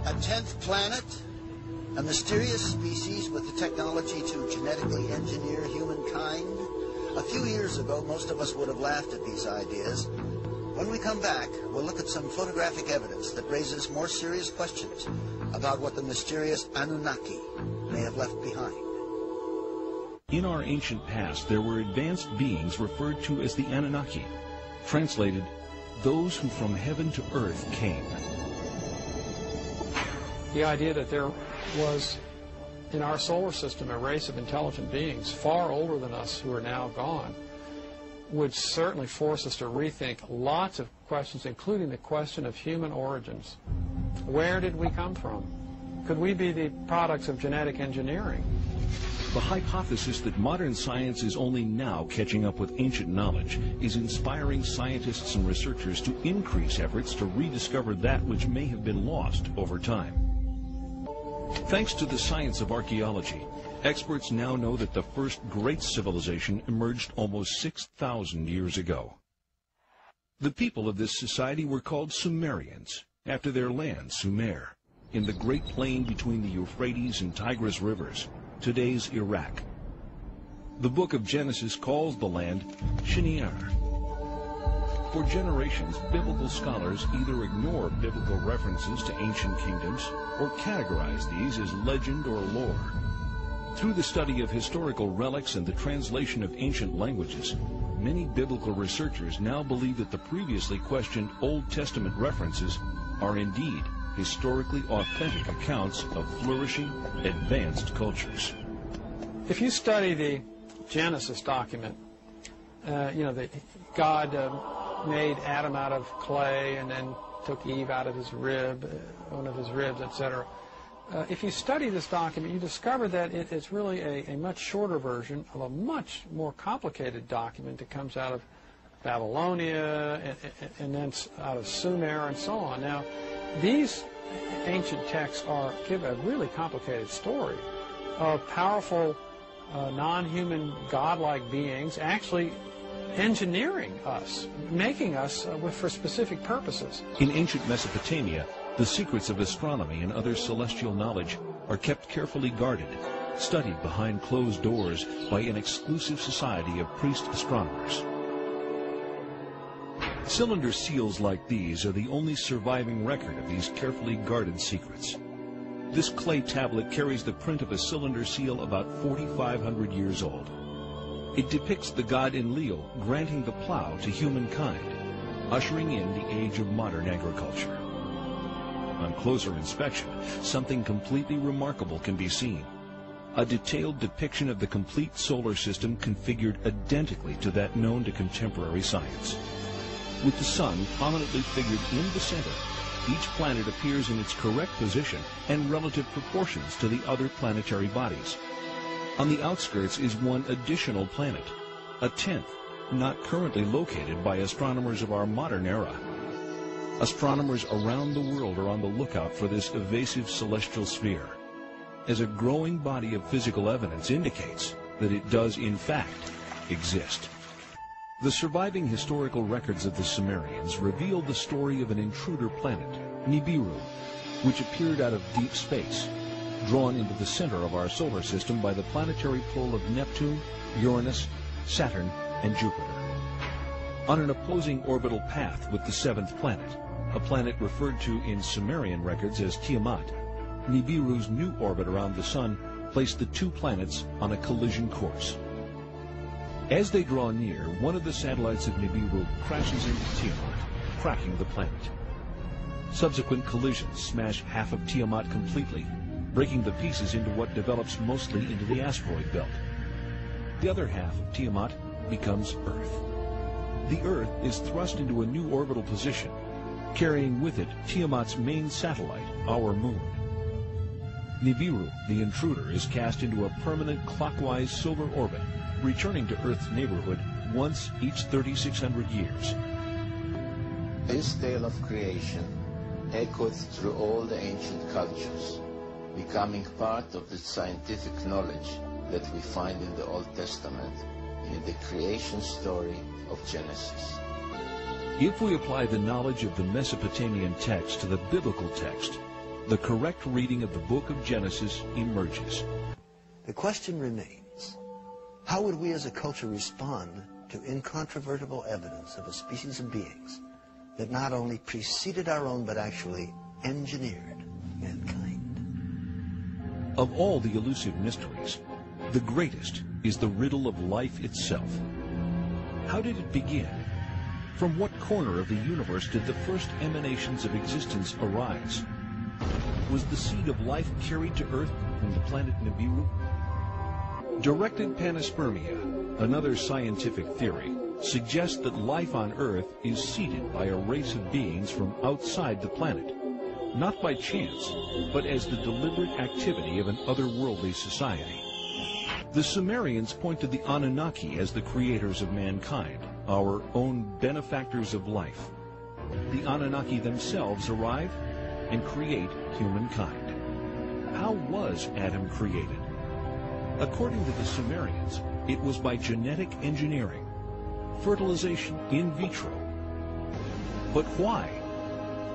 A 10th planet? A mysterious species with the technology to genetically engineer humankind? A few years ago, most of us would have laughed at these ideas. When we come back, we'll look at some photographic evidence that raises more serious questions about what the mysterious Anunnaki may have left behind. In our ancient past, there were advanced beings referred to as the Anunnaki, translated, those who from heaven to earth came. The idea that there was in our solar system a race of intelligent beings far older than us who are now gone would certainly force us to rethink lots of questions, including the question of human origins. Where did we come from? Could we be the products of genetic engineering? The hypothesis that modern science is only now catching up with ancient knowledge is inspiring scientists and researchers to increase efforts to rediscover that which may have been lost over time. Thanks to the science of archaeology, experts now know that the first great civilization emerged almost 6,000 years ago. The people of this society were called Sumerians, after their land, Sumer, in the great plain between the Euphrates and Tigris rivers, today's Iraq. The book of Genesis calls the land Shinar. For generations, biblical scholars either ignore biblical references to ancient kingdoms or categorize these as legend or lore. Through the study of historical relics and the translation of ancient languages, many biblical researchers now believe that the previously questioned Old Testament references are indeed historically authentic accounts of flourishing, advanced cultures. If you study the Genesis document, God made Adam out of clay and then took Eve out of his rib, one of his ribs, etc. If you study this document, you discover that it's really a much shorter version of a much more complicated document that comes out of Babylonia and then out of Sumer and so on. Now, these ancient texts give a really complicated story of powerful, non-human, godlike beings actually engineering us, making us for specific purposes. In ancient Mesopotamia, the secrets of astronomy and other celestial knowledge are kept carefully guarded, studied behind closed doors by an exclusive society of priest astronomers. Cylinder seals like these are the only surviving record of these carefully guarded secrets. This clay tablet carries the print of a cylinder seal about 4,500 years old. It depicts the god Enlil granting the plow to humankind, ushering in the age of modern agriculture. On closer inspection, something completely remarkable can be seen. A detailed depiction of the complete solar system configured identically to that known to contemporary science. With the sun prominently figured in the center, each planet appears in its correct position and relative proportions to the other planetary bodies. On the outskirts is one additional planet, a 10th, not currently located by astronomers of our modern era. Astronomers around the world are on the lookout for this evasive celestial sphere, as a growing body of physical evidence indicates that it does in fact exist. The surviving historical records of the Sumerians reveal the story of an intruder planet, Nibiru, which appeared out of deep space, drawn into the center of our solar system by the planetary pull of Neptune, Uranus, Saturn, and Jupiter. On an opposing orbital path with the 7th planet, a planet referred to in Sumerian records as Tiamat, Nibiru's new orbit around the Sun placed the two planets on a collision course. As they draw near, one of the satellites of Nibiru crashes into Tiamat, cracking the planet. Subsequent collisions smash half of Tiamat completely, breaking the pieces into what develops mostly into the asteroid belt. The other half of Tiamat becomes Earth. The Earth is thrust into a new orbital position, carrying with it Tiamat's main satellite, our moon. Nibiru, the intruder, is cast into a permanent clockwise solar orbit, returning to Earth's neighborhood once each 3,600 years. This tale of creation echoed through all the ancient cultures, becoming part of the scientific knowledge that we find in the Old Testament in the creation story of Genesis. If we apply the knowledge of the Mesopotamian text to the biblical text, the correct reading of the book of Genesis emerges. The question remains, how would we as a culture respond to incontrovertible evidence of a species of beings that not only preceded our own but actually engineered mankind? Of all the elusive mysteries, the greatest is the riddle of life itself. How did it begin? From what corner of the universe did the first emanations of existence arise? Was the seed of life carried to Earth from the planet Nibiru? Directed panspermia, another scientific theory, suggests that life on Earth is seeded by a race of beings from outside the planet, not by chance, but as the deliberate activity of an otherworldly society. The Sumerians point to the Anunnaki as the creators of mankind, our own benefactors of life. The Anunnaki themselves arrive and create humankind. How was Adam created? According to the Sumerians, it was by genetic engineering, fertilization in vitro. But why?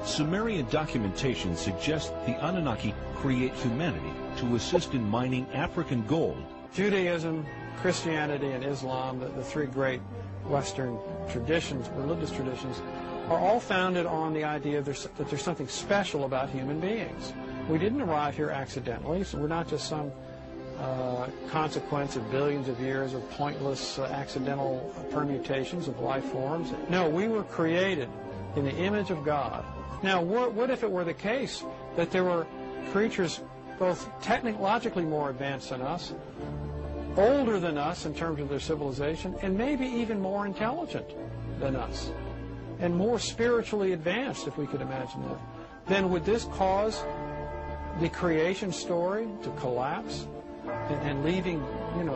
Sumerian documentation suggests the Anunnaki create humanity to assist in mining African gold. Judaism, Christianity, and Islam, the three great Western traditions, religious traditions, are all founded on the idea that there's something special about human beings. We didn't arrive here accidentally, so we're not just some consequence of billions of years of pointless accidental permutations of life forms. No, we were created in the image of God. Now, what if it were the case that there were creatures both technologically more advanced than us, older than us in terms of their civilization, and maybe even more intelligent than us, and more spiritually advanced, if we could imagine that? Then would this cause the creation story to collapse and leaving,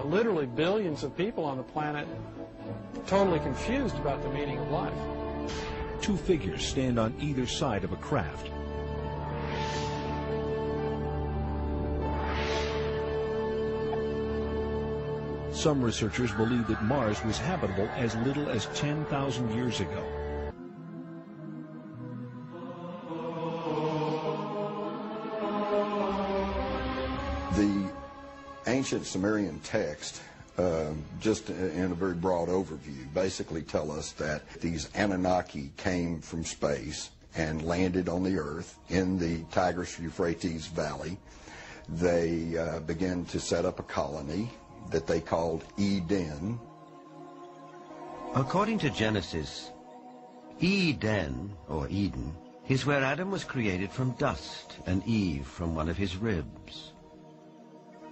literally billions of people on the planet totally confused about the meaning of life? Two figures stand on either side of a craft. Some researchers believe that Mars was habitable as little as 10,000 years ago. The ancient Sumerian text, just in a very broad overview, basically tell us that these Anunnaki came from space and landed on the Earth in the Tigris-Euphrates Valley. They began to set up a colony that they called Eden. According to Genesis, Eden, or Eden, is where Adam was created from dust and Eve from one of his ribs.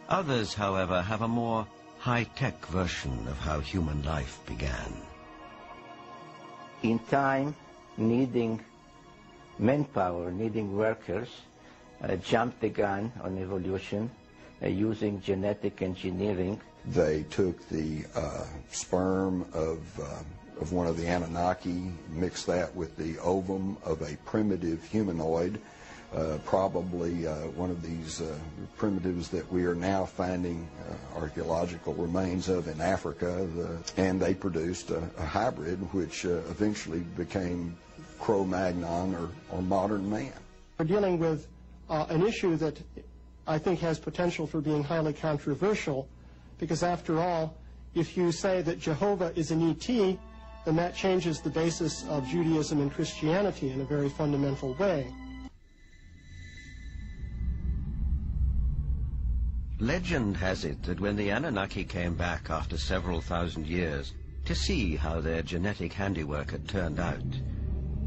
Others, however, have a more high-tech version of how human life began. In time, needing manpower, needing workers, jumped the gun on evolution using genetic engineering. They took the sperm of one of the Anunnaki, mixed that with the ovum of a primitive humanoid, probably one of these primitives that we are now finding archaeological remains of in Africa, and they produced a hybrid which eventually became Cro-Magnon or modern man. We're dealing with an issue that I think has potential for being highly controversial, because after all, if you say that Jehovah is an ET, then that changes the basis of Judaism and Christianity in a very fundamental way. Legend has it that when the Anunnaki came back after several thousand years to see how their genetic handiwork had turned out,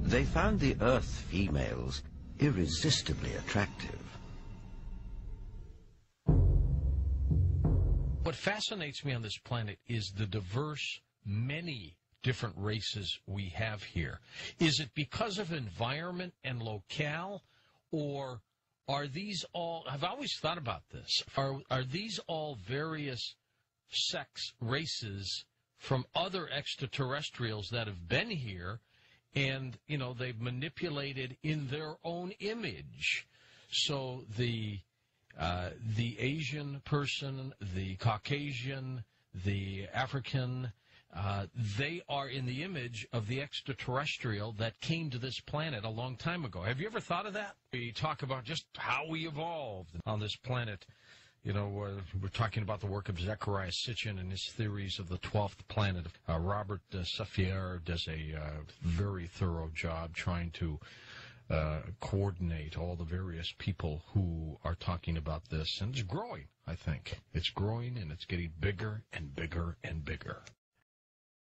they found the Earth females irresistibly attractive. What fascinates me on this planet is the diverse, many different races we have here. Is it because of environment and locale, or are these all, I've always thought about this, are these all various sex races from other extraterrestrials that have been here and, they've manipulated in their own image? So the Asian person, the Caucasian, the African, they are in the image of the extraterrestrial that came to this planet a long time ago. Have you ever thought of that? We talk about just how we evolved on this planet. You know, we're talking about the work of Zecharia Sitchin and his theories of the 12th planet. Robert Saffier does a very thorough job trying to coordinate all the various people who are talking about this. And it's growing, I think. It's growing, and it's getting bigger and bigger and bigger.